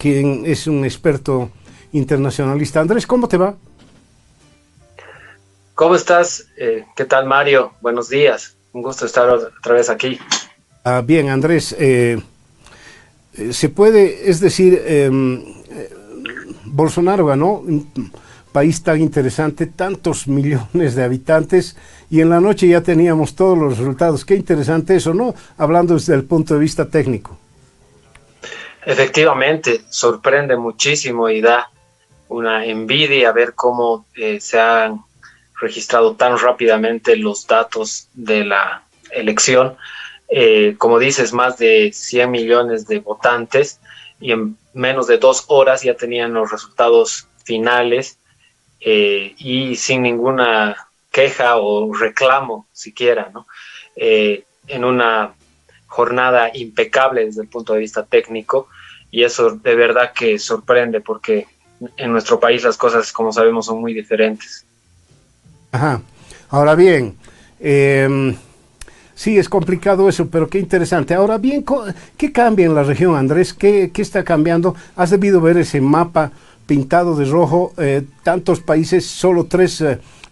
quien es un experto internacionalista. Andrés, ¿cómo te va? ¿Cómo estás? ¿Qué tal, Mario? Buenos días. Un gusto estar otra vez aquí. Bien, Andrés, se puede, es decir, Bolsonaro ganó un país tan interesante, tantos millones de habitantes, y en la noche ya teníamos todos los resultados. Qué interesante eso, ¿no? Hablando desde el punto de vista técnico. Efectivamente, sorprende muchísimo y da una envidia ver cómo se han registrado tan rápidamente los datos de la elección. Como dices, más de 100 millones de votantes y en menos de 2 horas ya tenían los resultados finales y sin ninguna queja o reclamo siquiera, ¿no? En una jornada impecable desde el punto de vista técnico y eso de verdad que sorprende porque en nuestro país las cosas, como sabemos, son muy diferentes. Ajá. Ahora bien, sí, es complicado eso, pero qué interesante. Ahora bien, ¿qué cambia en la región, Andrés? ¿Qué está cambiando? ¿Has debido ver ese mapa pintado de rojo? Tantos países, solo tres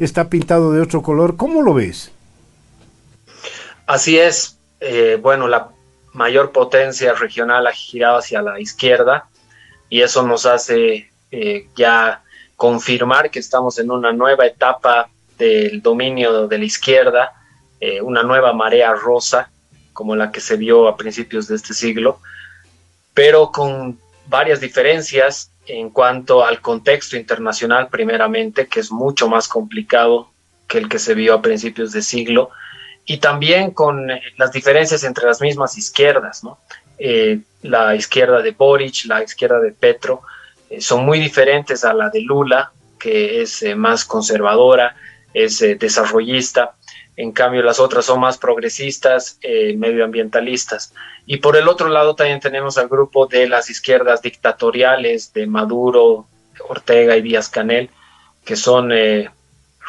está pintado de otro color. ¿Cómo lo ves? Así es, bueno, la mayor potencia regional ha girado hacia la izquierda y eso nos hace ya confirmar que estamos en una nueva etapa del dominio de la izquierda, una nueva marea rosa como la que se vio a principios de este siglo, pero con varias diferencias en cuanto al contexto internacional primeramente, que es mucho más complicado que el que se vio a principios de siglo, y también con las diferencias entre las mismas izquierdas, ¿no? La izquierda de Boric, la izquierda de Petro, son muy diferentes a la de Lula, que es más conservadora, es desarrollista. En cambio, las otras son más progresistas, medioambientalistas. Y por el otro lado también tenemos al grupo de las izquierdas dictatoriales de Maduro, Ortega y Díaz-Canel, que son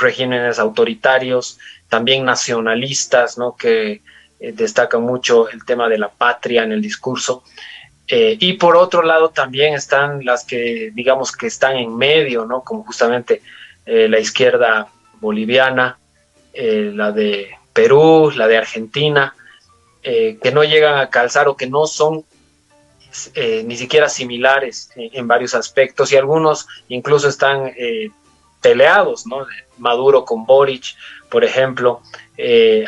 regímenes autoritarios, también nacionalistas, ¿no? Que destacan mucho el tema de la patria en el discurso. Y por otro lado también están las que, digamos, que están en medio, ¿no? Como justamente la izquierda boliviana, la de Perú, la de Argentina, que no llegan a calzar o que no son ni siquiera similares en varios aspectos y algunos incluso están peleados, ¿no? Maduro con Boric, por ejemplo,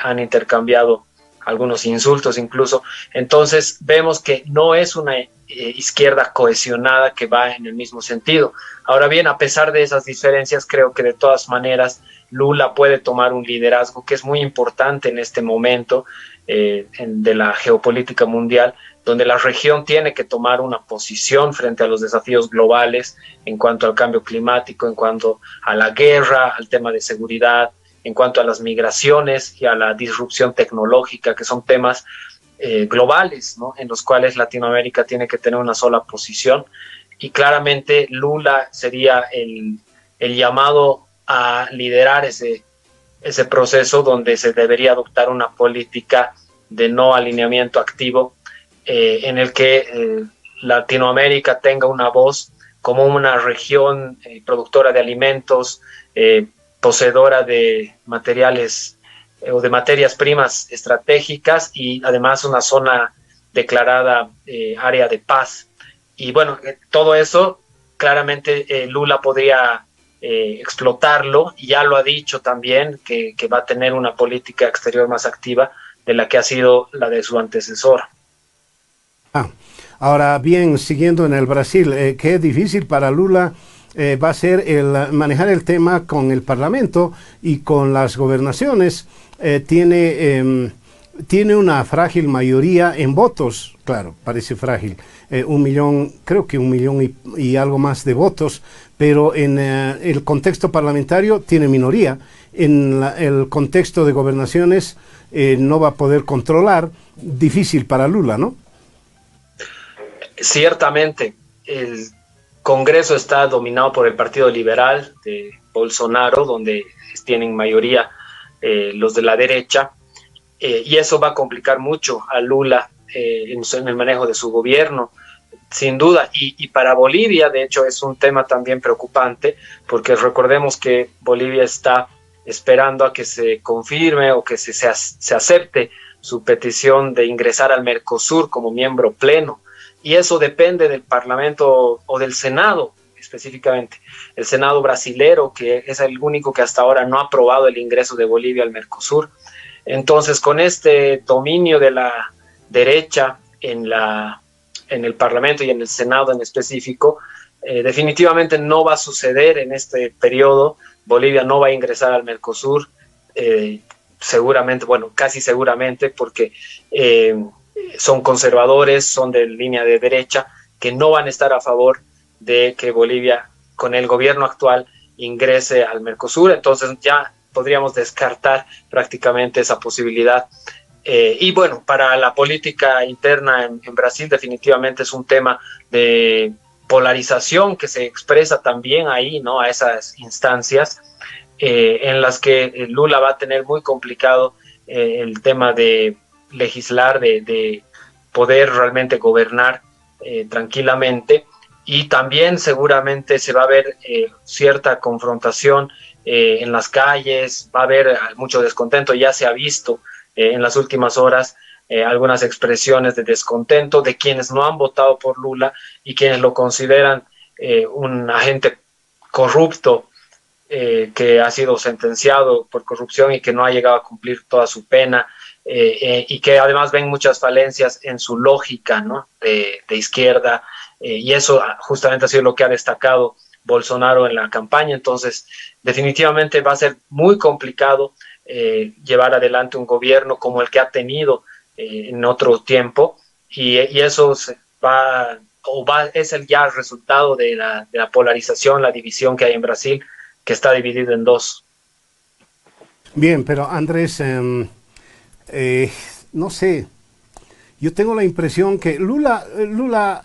han intercambiado algunos insultos incluso. Entonces vemos que no es una izquierda cohesionada que va en el mismo sentido. Ahora bien, a pesar de esas diferencias, creo que de todas maneras Lula puede tomar un liderazgo que es muy importante en este momento de la geopolítica mundial, donde la región tiene que tomar una posición frente a los desafíos globales en cuanto al cambio climático, en cuanto a la guerra, al tema de seguridad, en cuanto a las migraciones y a la disrupción tecnológica, que son temas globales, ¿no? En los cuales Latinoamérica tiene que tener una sola posición. Y claramente Lula sería el llamado a liderar ese proceso donde se debería adoptar una política de no alineamiento activo en el que Latinoamérica tenga una voz como una región productora de alimentos, poseedora de materiales o de materias primas estratégicas y además una zona declarada área de paz. Y bueno, todo eso claramente Lula podría explotarlo y ya lo ha dicho también que va a tener una política exterior más activa de la que ha sido la de su antecesor. Ah, ahora bien, siguiendo en el Brasil, qué difícil para Lula va a ser el manejar el tema con el Parlamento y con las gobernaciones. Tiene una frágil mayoría en votos, claro, parece frágil, 1 millón, creo que 1 millón y algo más de votos, pero en el contexto parlamentario tiene minoría. En el contexto de gobernaciones no va a poder controlar, difícil para Lula, ¿no? Ciertamente, el Congreso está dominado por el Partido Liberal de Bolsonaro, donde tienen mayoría los de la derecha, y eso va a complicar mucho a Lula en el manejo de su gobierno. sin duda, y para Bolivia, de hecho, es un tema también preocupante, porque recordemos que Bolivia está esperando a que se confirme o que se acepte su petición de ingresar al Mercosur como miembro pleno, y eso depende del Parlamento o del Senado específicamente, el Senado brasilero, que es el único que hasta ahora no ha aprobado el ingreso de Bolivia al Mercosur. Entonces, con este dominio de la derecha en el Parlamento y en el Senado en específico, definitivamente no va a suceder en este periodo. Bolivia no va a ingresar al Mercosur, seguramente, bueno, casi seguramente, porque son conservadores, son de línea de derecha, que no van a estar a favor de que Bolivia, con el gobierno actual, ingrese al Mercosur. Entonces ya podríamos descartar prácticamente esa posibilidad. Y bueno, para la política interna en Brasil definitivamente es un tema de polarización que se expresa también ahí, ¿no? A esas instancias en las que Lula va a tener muy complicado el tema de legislar, de poder realmente gobernar tranquilamente, y también seguramente se va a ver cierta confrontación en las calles, va a haber mucho descontento, ya se ha visto en las últimas horas algunas expresiones de descontento de quienes no han votado por Lula y quienes lo consideran un agente corrupto que ha sido sentenciado por corrupción y que no ha llegado a cumplir toda su pena, y que además ven muchas falencias en su lógica, ¿no? de izquierda, y eso justamente ha sido lo que ha destacado Bolsonaro en la campaña. Entonces definitivamente va a ser muy complicado llevar adelante un gobierno como el que ha tenido en otro tiempo, y eso es el ya resultado de la polarización, la división que hay en Brasil, que está dividido en dos. Bien, pero Andrés, no sé, yo tengo la impresión que Lula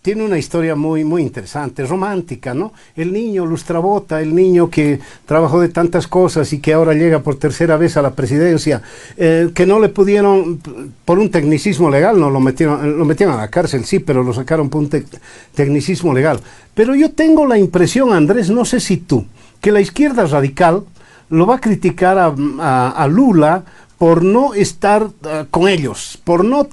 tiene una historia muy, muy interesante, romántica, ¿no? El niño lustrabota, el niño que trabajó de tantas cosas y que ahora llega por tercera vez a la presidencia, que no le pudieron, por un tecnicismo legal, no lo metieron a la cárcel, sí, pero lo sacaron por un tecnicismo legal. Pero yo tengo la impresión, Andrés, no sé si tú, que la izquierda radical lo va a criticar a Lula por no estar con ellos, por no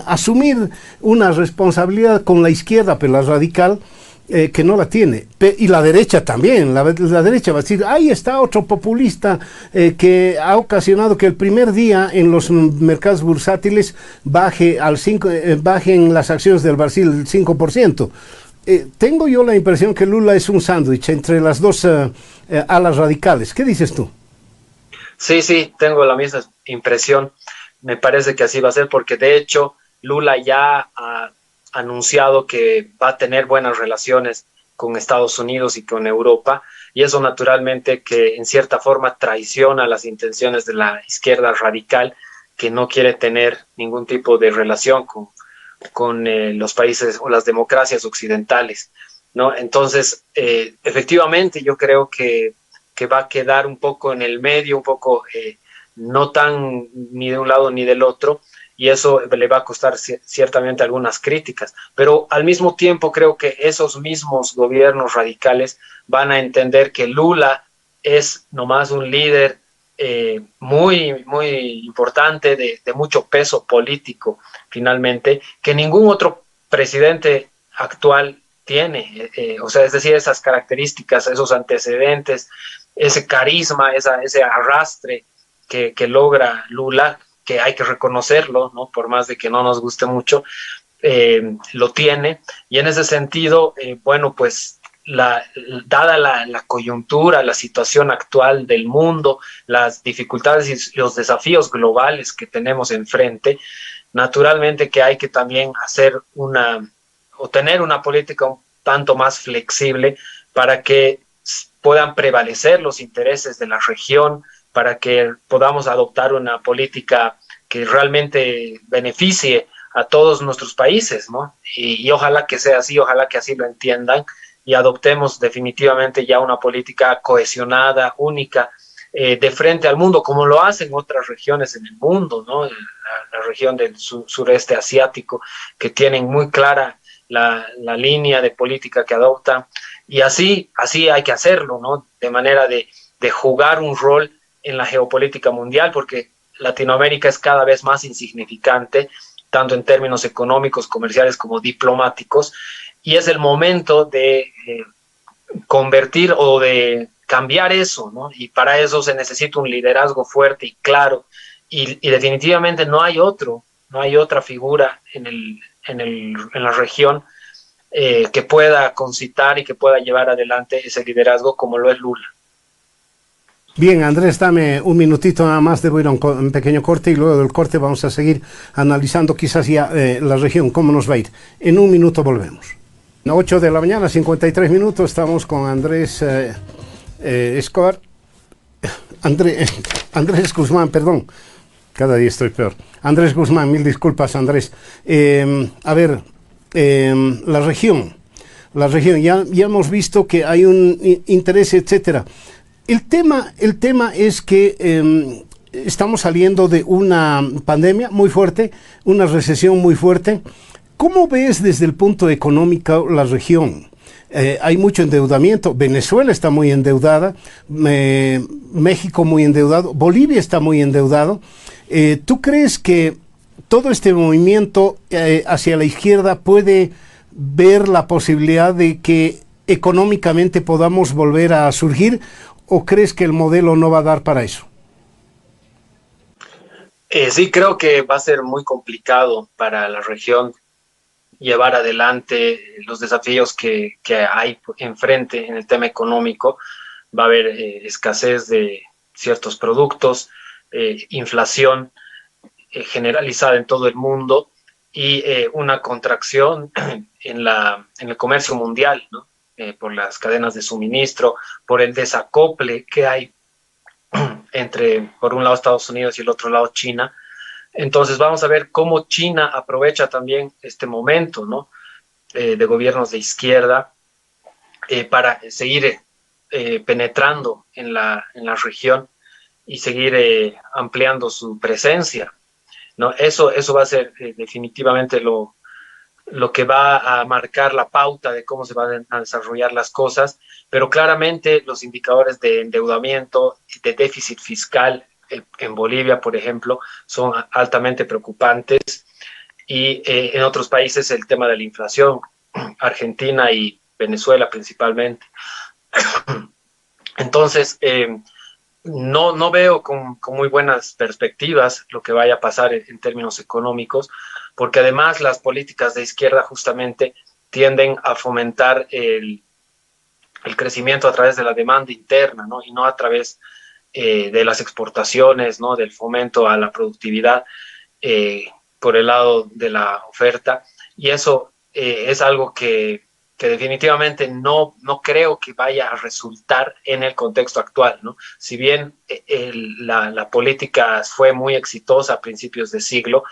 asumir una responsabilidad con la izquierda, pero la radical, que no la tiene. Y la derecha también, la derecha va a decir, ahí está otro populista que ha ocasionado que el primer día en los mercados bursátiles bajen las acciones del Brasil el 5%. Tengo yo la impresión que Lula es un sándwich entre las dos alas radicales. ¿Qué dices tú? Sí, sí, tengo la misma impresión. Me parece que así va a ser, porque de hecho Lula ya ha anunciado que va a tener buenas relaciones con Estados Unidos y con Europa, y eso naturalmente que en cierta forma traiciona las intenciones de la izquierda radical, que no quiere tener ningún tipo de relación con los países o las democracias occidentales, ¿no? Entonces, efectivamente, yo creo que va a quedar un poco en el medio, un poco no tan ni de un lado ni del otro, y eso le va a costar ciertamente algunas críticas. Pero al mismo tiempo creo que esos mismos gobiernos radicales van a entender que Lula es nomás un líder muy, muy importante, de mucho peso político, finalmente, que ningún otro presidente actual tiene. O sea, es decir, esas características, esos antecedentes, ese carisma, ese arrastre que logra Lula, que hay que reconocerlo, ¿no? Por más de que no nos guste mucho, lo tiene. Y en ese sentido, bueno, pues dada la coyuntura, la situación actual del mundo, las dificultades y los desafíos globales que tenemos enfrente, naturalmente que hay que también hacer o tener una política un tanto más flexible para que puedan prevalecer los intereses de la región, para que podamos adoptar una política que realmente beneficie a todos nuestros países, ¿no? Y ojalá que sea así, ojalá que así lo entiendan y adoptemos definitivamente ya una política cohesionada, única, de frente al mundo, como lo hacen otras regiones en el mundo, ¿no? La región del sureste asiático, que tienen muy clara la línea de política que adopta, y así hay que hacerlo, ¿no? De manera de jugar un rol en la geopolítica mundial, porque Latinoamérica es cada vez más insignificante, tanto en términos económicos, comerciales como diplomáticos, y es el momento de convertir o de cambiar eso, ¿no? Y para eso se necesita un liderazgo fuerte y claro, y definitivamente no hay otra figura en la región que pueda concitar y que pueda llevar adelante ese liderazgo como lo es Lula. Bien, Andrés, dame un minutito nada más, debo ir a un pequeño corte y luego del corte vamos a seguir analizando quizás ya la región, cómo nos va a ir. En un minuto volvemos. 8 de la mañana, 53 minutos, estamos con Andrés Escobar. Andrés Guzmán, perdón, cada día estoy peor. Andrés Guzmán, mil disculpas, Andrés. A ver, la región, ya hemos visto que hay un interés, etcétera. El tema es que estamos saliendo de una pandemia muy fuerte, una recesión muy fuerte. ¿Cómo ves desde el punto económico la región? Hay mucho endeudamiento, Venezuela está muy endeudada, México muy endeudado, Bolivia está muy endeudado. ¿Tú crees que todo este movimiento hacia la izquierda puede ver la posibilidad de que económicamente podamos volver a surgir, o crees que el modelo no va a dar para eso? Sí, creo que va a ser muy complicado para la región llevar adelante los desafíos que hay enfrente en el tema económico. Va a haber escasez de ciertos productos, inflación generalizada en todo el mundo y una contracción en el comercio mundial, ¿no? Por las cadenas de suministro, por el desacople que hay entre, por un lado, Estados Unidos y el otro lado, China. Entonces vamos a ver cómo China aprovecha también este momento, ¿no? De gobiernos de izquierda para seguir penetrando en la región y seguir ampliando su presencia, ¿no? Eso va a ser definitivamente lo que va a marcar la pauta de cómo se van a desarrollar las cosas, pero claramente los indicadores de endeudamiento, de déficit fiscal en Bolivia, por ejemplo, son altamente preocupantes, y en otros países el tema de la inflación, Argentina y Venezuela principalmente. Entonces, no veo con muy buenas perspectivas lo que vaya a pasar en términos económicos, porque además las políticas de izquierda justamente tienden a fomentar el crecimiento a través de la demanda interna, ¿no? Y no a través de las exportaciones, ¿no? Del fomento a la productividad por el lado de la oferta. Y eso es algo que definitivamente no creo que vaya a resultar en el contexto actual, ¿no? Si bien la política fue muy exitosa a principios de siglo,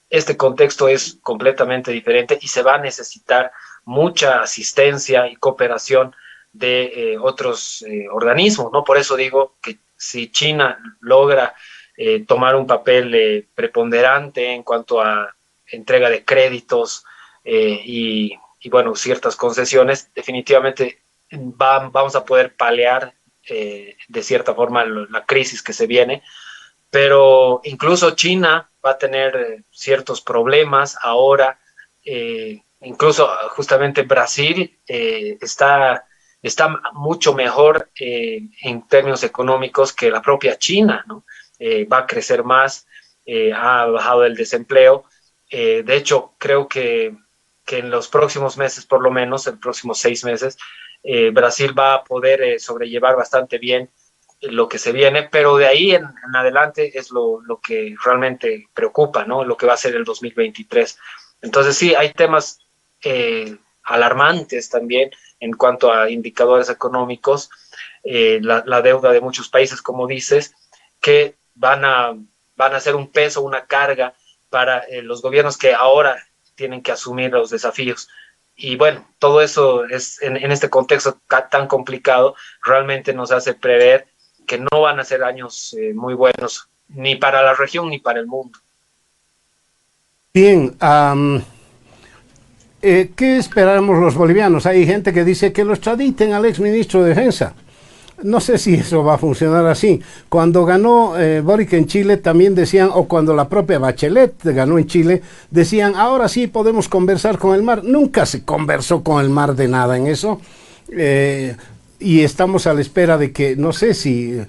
este contexto es completamente diferente y se va a necesitar mucha asistencia y cooperación de otros organismos, ¿no? Por eso digo que si China logra tomar un papel preponderante en cuanto a entrega de créditos y bueno, ciertas concesiones, definitivamente vamos a poder paliar de cierta forma la crisis que se viene, pero incluso China va a tener ciertos problemas ahora, incluso justamente Brasil está mucho mejor en términos económicos que la propia China, ¿no? Va a crecer más, ha bajado el desempleo. De hecho, creo que en los próximos meses, por lo menos, en los próximos 6 meses, Brasil va a poder sobrellevar bastante bien lo que se viene, pero de ahí en adelante es lo que realmente preocupa, ¿no? Lo que va a ser el 2023. Entonces sí, hay temas alarmantes también en cuanto a indicadores económicos, la deuda de muchos países, como dices, que van a ser un peso, una carga para los gobiernos que ahora tienen que asumir los desafíos. Y bueno, todo eso es en este contexto tan complicado, realmente nos hace prever que no van a ser años muy buenos, ni para la región ni para el mundo. Bien, ¿qué esperamos los bolivianos? Hay gente que dice que lo extraditen al exministro de Defensa. No sé si eso va a funcionar así. Cuando ganó Boric en Chile también decían, o cuando la propia Bachelet ganó en Chile, decían, ahora sí podemos conversar con el mar. Nunca se conversó con el mar de nada en eso. Y estamos a la espera de que, no sé si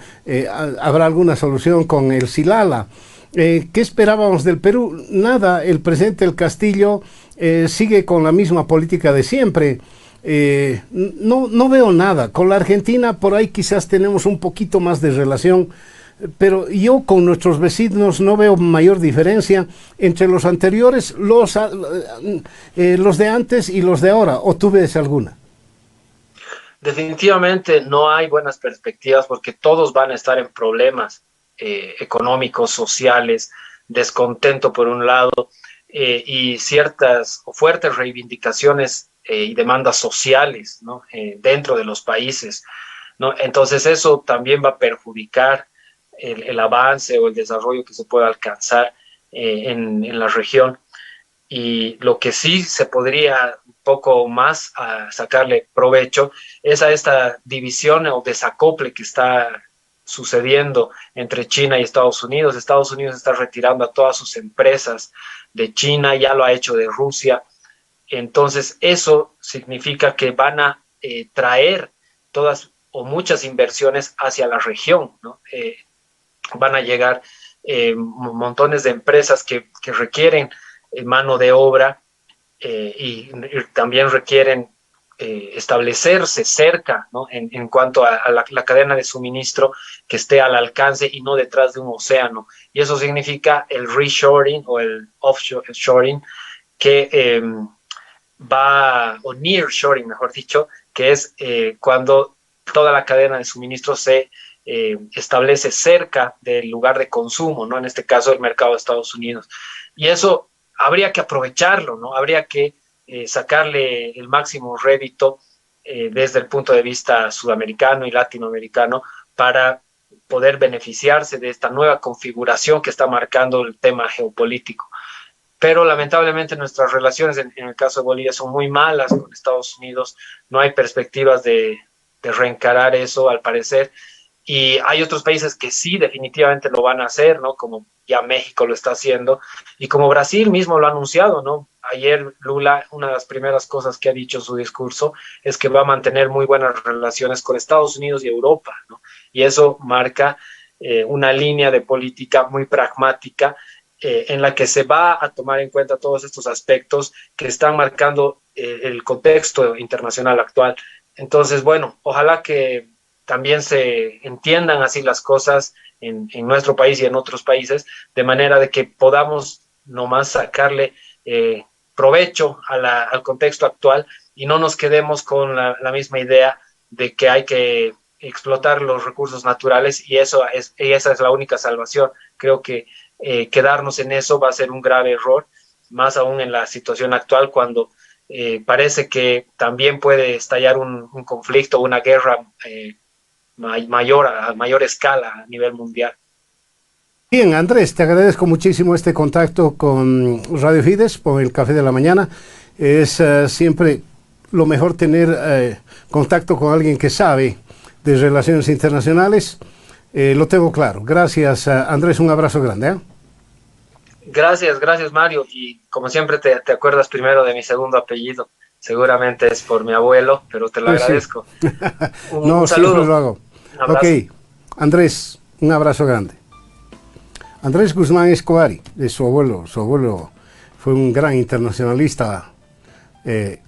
habrá alguna solución con el Silala. ¿Qué esperábamos del Perú? Nada, el presidente del Castillo sigue con la misma política de siempre. No veo nada. Con la Argentina por ahí quizás tenemos un poquito más de relación, pero yo con nuestros vecinos no veo mayor diferencia entre los anteriores, los de antes y los de ahora. ¿O tú ves alguna? Definitivamente no hay buenas perspectivas porque todos van a estar en problemas económicos, sociales, descontento por un lado y ciertas o fuertes reivindicaciones y demandas sociales, ¿no? Dentro de los países, ¿no? Entonces eso también va a perjudicar el avance o el desarrollo que se pueda alcanzar en la región. Y lo que sí se podría un poco más sacarle provecho es a esta división o desacople que está sucediendo entre China y Estados Unidos. Estados Unidos está retirando a todas sus empresas de China, ya lo ha hecho de Rusia. Entonces eso significa que van a traer todas o muchas inversiones hacia la región, ¿no? Van a llegar montones de empresas que requieren mano de obra y también requieren establecerse cerca, ¿no? En cuanto a la cadena de suministro que esté al alcance y no detrás de un océano. Y eso significa el reshoring o el offshoring que o nearshoring, mejor dicho, que es cuando toda la cadena de suministro se establece cerca del lugar de consumo, ¿no? En este caso el mercado de Estados Unidos. Y eso habría que aprovecharlo, ¿no? Habría que sacarle el máximo rédito desde el punto de vista sudamericano y latinoamericano para poder beneficiarse de esta nueva configuración que está marcando el tema geopolítico. Pero lamentablemente nuestras relaciones en el caso de Bolivia son muy malas con Estados Unidos, no hay perspectivas de reencarar eso al parecer, y hay otros países que sí definitivamente lo van a hacer, ¿no? Como ya México lo está haciendo, y como Brasil mismo lo ha anunciado, ¿no? Ayer Lula, una de las primeras cosas que ha dicho en su discurso es que va a mantener muy buenas relaciones con Estados Unidos y Europa, ¿no? Y eso marca una línea de política muy pragmática en la que se va a tomar en cuenta todos estos aspectos que están marcando el contexto internacional actual. Entonces, bueno, ojalá que también se entiendan así las cosas en nuestro país y en otros países, de manera de que podamos nomás sacarle provecho al contexto actual y no nos quedemos con la misma idea de que hay que explotar los recursos naturales y esa es la única salvación. Creo que quedarnos en eso va a ser un grave error, más aún en la situación actual cuando parece que también puede estallar un conflicto, una guerra a mayor escala a nivel mundial. Bien, Andrés, te agradezco muchísimo este contacto con Radio Fides, por el Café de la Mañana. Es siempre lo mejor tener contacto con alguien que sabe de relaciones internacionales. Lo tengo claro. Gracias, Andrés, un abrazo grande. Gracias Mario. Y como siempre te acuerdas primero de mi segundo apellido. Seguramente es por mi abuelo, pero te lo agradezco. Sí. No, un siempre saludo. lo hago. Un abrazo. Ok, Andrés, un abrazo grande. Andrés Guzmán Escobar, de su abuelo fue un gran internacionalista, Escobar.